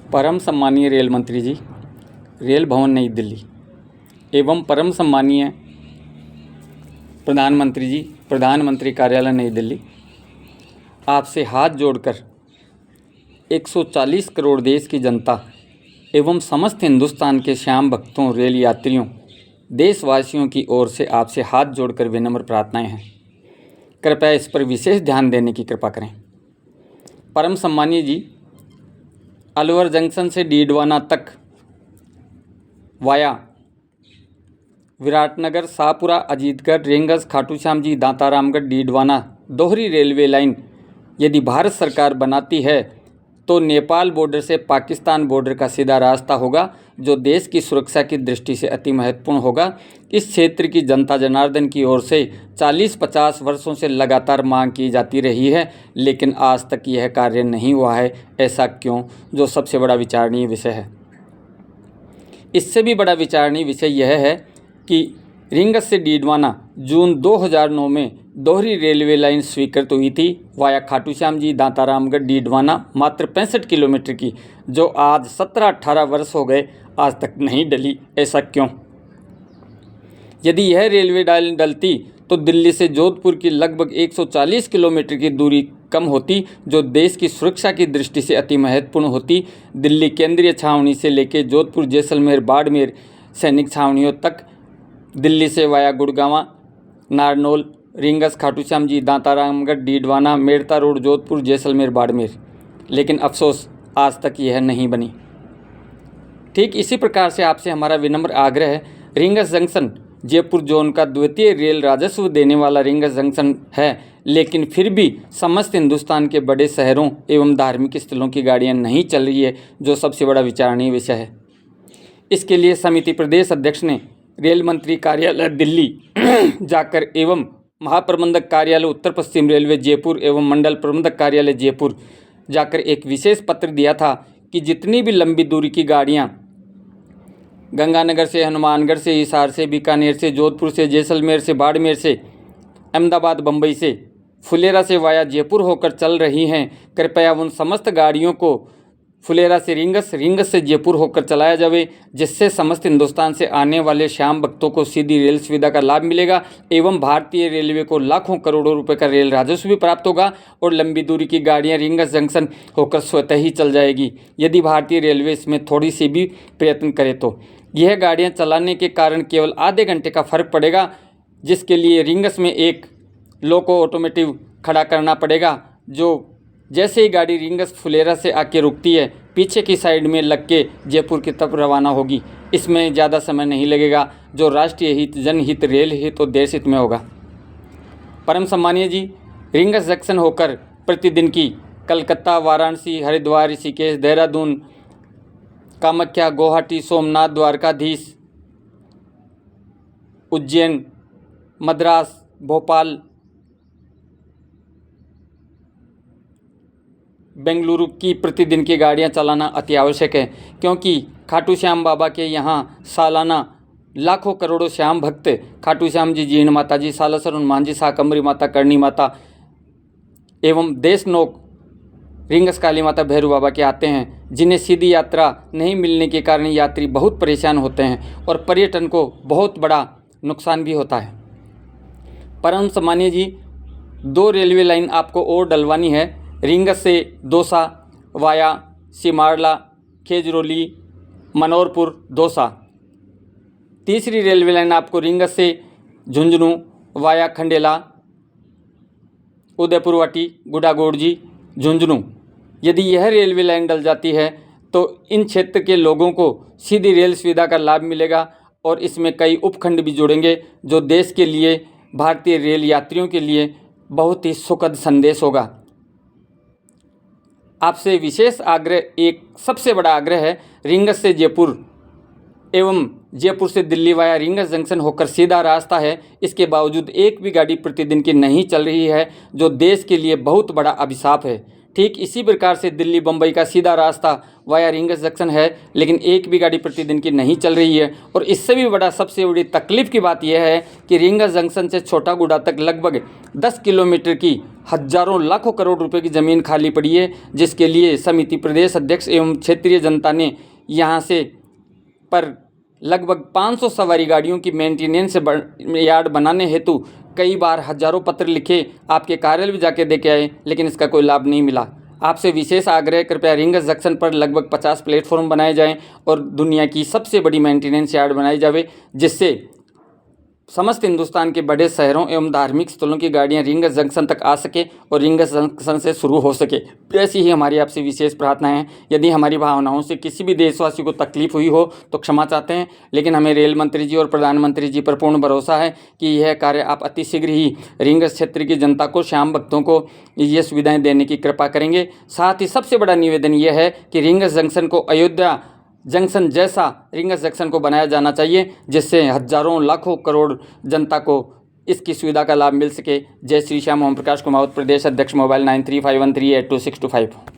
परम सम्मानीय रेल मंत्री जी, रेल भवन नई दिल्ली एवं परम सम्मानीय प्रधानमंत्री जी, प्रधानमंत्री कार्यालय नई दिल्ली, आपसे हाथ जोड़कर 140 करोड़ देश की जनता एवं समस्त हिंदुस्तान के श्याम भक्तों, रेल यात्रियों, देशवासियों की ओर से आपसे हाथ जोड़कर विनम्र प्रार्थनाएं हैं। कृपया इस पर विशेष ध्यान देने की कृपा करें। परम सम्मानीय जी, अलवर जंक्शन से डीडवाना तक वाया विराटनगर, शाहपुरा, अजीतगढ़, रेंगस, खाटू श्याम जी, दांतारामगढ़, डीडवाना दोहरी रेलवे लाइन यदि भारत सरकार बनाती है तो नेपाल बॉर्डर से पाकिस्तान बॉर्डर का सीधा रास्ता होगा, जो देश की सुरक्षा की दृष्टि से अति महत्वपूर्ण होगा। इस क्षेत्र की जनता जनार्दन की ओर से 40-50 वर्षों से लगातार मांग की जाती रही है, लेकिन आज तक यह कार्य नहीं हुआ है। ऐसा क्यों? जो सबसे बड़ा विचारणीय विषय है। इससे भी बड़ा विचारणीय विषय यह है कि रिंगस से डीडवाना जून 2009 में दोहरी रेलवे लाइन स्वीकृत हुई थी वाया खाटू श्याम जी, दांतारामगढ़, डीडवाना, मात्र 65 किलोमीटर की, जो आज 17-18 वर्ष हो गए आज तक नहीं डली। ऐसा क्यों? यदि यह रेलवे लाइन डलती तो दिल्ली से जोधपुर की लगभग 140 किलोमीटर की दूरी कम होती, जो देश की सुरक्षा की दृष्टि से अति महत्वपूर्ण होती। दिल्ली केंद्रीय छावनी से लेकर जोधपुर, जैसलमेर, बाड़मेर सैनिक छावनियों तक, दिल्ली से via Gurgaon, Narnaul, rings, Khatu Shyam ji, Dantaramgarh, Didwana, Merta road, Jodhpur, Jaisalmer, Barmer, लेकिन अफसोस आज तक यह नहीं बनी। ठीक इसी प्रकार से आपसे हमारा विनम्र आग्रह है, रिंगस जंक्शन जयपुर जोन का द्वितीय रेल राजस्व देने वाला रिंगस जंक्शन है, लेकिन फिर भी समस्त हिंदुस्तान के बड़े शहरों एवं धार्मिक स्थलों की गाड़ियां नहीं चल रही है, जो सबसे बड़ा विचारणीय विषय है। इसके लिए समिति प्रदेश अध्यक्ष ने रेल मंत्री कार्यालय दिल्ली जाकर एवं महाप्रबंधक कार्यालय उत्तर पश्चिम रेलवे जयपुर एवं मंडल प्रबंधक कार्यालय जयपुर जाकर एक विशेष पत्र दिया था कि जितनी भी लंबी दूरी की गाड़ियां गंगानगर से, हनुमानगढ़ से, हिसार से, बीकानेर से, जोधपुर से, जैसलमेर से, बाड़मेर से, अहमदाबाद, बम्बई से, फुलेरा से वाया जयपुर होकर चल रही हैं, कृपया उन समस्त गाड़ियों को फुलेरा से रिंगस, रिंगस से जयपुर होकर चलाया जावे, जिससे समस्त हिंदुस्तान से आने वाले श्याम भक्तों को सीधी रेल सुविधा का लाभ मिलेगा एवं भारतीय रेलवे को लाखों करोड़ों रुपए का रेल राजस्व भी प्राप्त होगा और लंबी दूरी की गाड़ियां रिंगस जंक्शन होकर स्वतः ही चल जाएगी, यदि भारतीय रेलवे इसमें थोड़ी सी भी प्रयत्न करे तो। यह गाड़ियां चलाने के कारण केवल आधे घंटे का फर्क पड़ेगा, जिसके लिए रिंगस में एक लोको ऑटोमेटिव खड़ा करना पड़ेगा, जो जैसे ही गाड़ी रिंगस फुलेरा से आके रुकती है, पीछे की साइड में लग के जयपुर की तरफ रवाना होगी। इसमें ज़्यादा समय नहीं लगेगा, जो राष्ट्रीय हित, जनहित, रेल हित और देश हित में होगा। परम सम्मानीय जी, रिंगस जंक्शन होकर प्रतिदिन की कलकत्ता, वाराणसी, हरिद्वार, ऋषिकेश, देहरादून, कामाख्या, गुवाहाटी, सोमनाथ, द्वारकाधीश, उज्जैन, मद्रास, भोपाल, बेंगलुरु की प्रतिदिन की गाड़ियां चलाना अति आवश्यक है, क्योंकि खाटू श्याम बाबा के यहाँ सालाना लाखों करोड़ों श्याम भक्त खाटू श्याम जी, जीण माता जी, सालासर हनुमान जी, शाकंभरी माता, करणी माता एवं देशनोक रिंगस काली माता, भैरू बाबा के आते हैं, जिन्हें सीधी यात्रा नहीं मिलने के कारण यात्री बहुत परेशान होते हैं और पर्यटन को बहुत बड़ा नुकसान भी होता है। परम सम्मानीय जी, 2 रेलवे लाइन आपको और डलवानी है, रिंगस से दौसा वाया सिमारला, खेजरोली, मनोरपुर, दौसा। तीसरी रेलवे लाइन आपको रिंगस से झुंझुनू वाया खंडेला, उदयपुरवाटी, गुडागोड़जी, झुंझुनू। यदि यह रेलवे लाइन डल जाती है तो इन क्षेत्र के लोगों को सीधी रेल सुविधा का लाभ मिलेगा और इसमें कई उपखंड भी जुड़ेंगे, जो देश के लिए, भारतीय रेल यात्रियों के लिए बहुत ही सुखद संदेश होगा। आपसे विशेष आग्रह, एक सबसे बड़ा आग्रह है, रिंगस से जयपुर एवं जयपुर से दिल्ली वाया रिंगस जंक्शन होकर सीधा रास्ता है, इसके बावजूद एक भी गाड़ी प्रतिदिन की नहीं चल रही है, जो देश के लिए बहुत बड़ा अभिशाप है। ठीक इसी प्रकार से दिल्ली बम्बई का सीधा रास्ता वाया रिंगस जंक्शन है, लेकिन एक भी गाड़ी प्रतिदिन की नहीं चल रही है। और इससे भी बड़ा सबसे बड़ी तकलीफ़ की बात यह है कि रिंगस जंक्शन से छोटागुड़ा तक लगभग 10 किलोमीटर की हजारों लाखों करोड़ रुपए की ज़मीन खाली पड़ी है, जिसके लिए समिति प्रदेश अध्यक्ष एवं क्षेत्रीय जनता ने यहाँ से पर लगभग 500 सवारी गाड़ियों की मेंटेनेंस यार्ड बनाने हेतु कई बार हजारों पत्र लिखे, आपके कार्यालय भी जाके देके आए, लेकिन इसका कोई लाभ नहीं मिला। आपसे विशेष आग्रह, कृपया रिंगस जंक्शन पर लगभग 50 प्लेटफॉर्म बनाए जाएं और दुनिया की सबसे बड़ी मेंटेनेंस यार्ड बनाई जावे, जिससे समस्त हिंदुस्तान के बड़े शहरों एवं धार्मिक स्थलों की गाड़ियां रिंगस जंक्शन तक आ सके और रिंगस जंक्शन से शुरू हो सके। ऐसी ही हमारी आपसे विशेष प्रार्थना है। यदि हमारी भावनाओं से किसी भी देशवासी को तकलीफ हुई हो तो क्षमा चाहते हैं, लेकिन हमें रेल मंत्री जी और प्रधानमंत्री जी पर पूर्ण भरोसा है कि यह कार्य आप अति शीघ्र ही रिंगस क्षेत्र की जनता को, श्याम भक्तों को ये सुविधाएँ देने की कृपा करेंगे। साथ ही सबसे बड़ा निवेदन यह है कि रिंगस जंक्शन को अयोध्या जंक्शन जैसा रिंगस जंक्शन को बनाया जाना चाहिए, जिससे हजारों लाखों करोड़ जनता को इसकी सुविधा का लाभ मिल सके। जय श्री श्याम। ओम प्रकाश कुमावत, प्रदेश अध्यक्ष, मोबाइल 9351382625।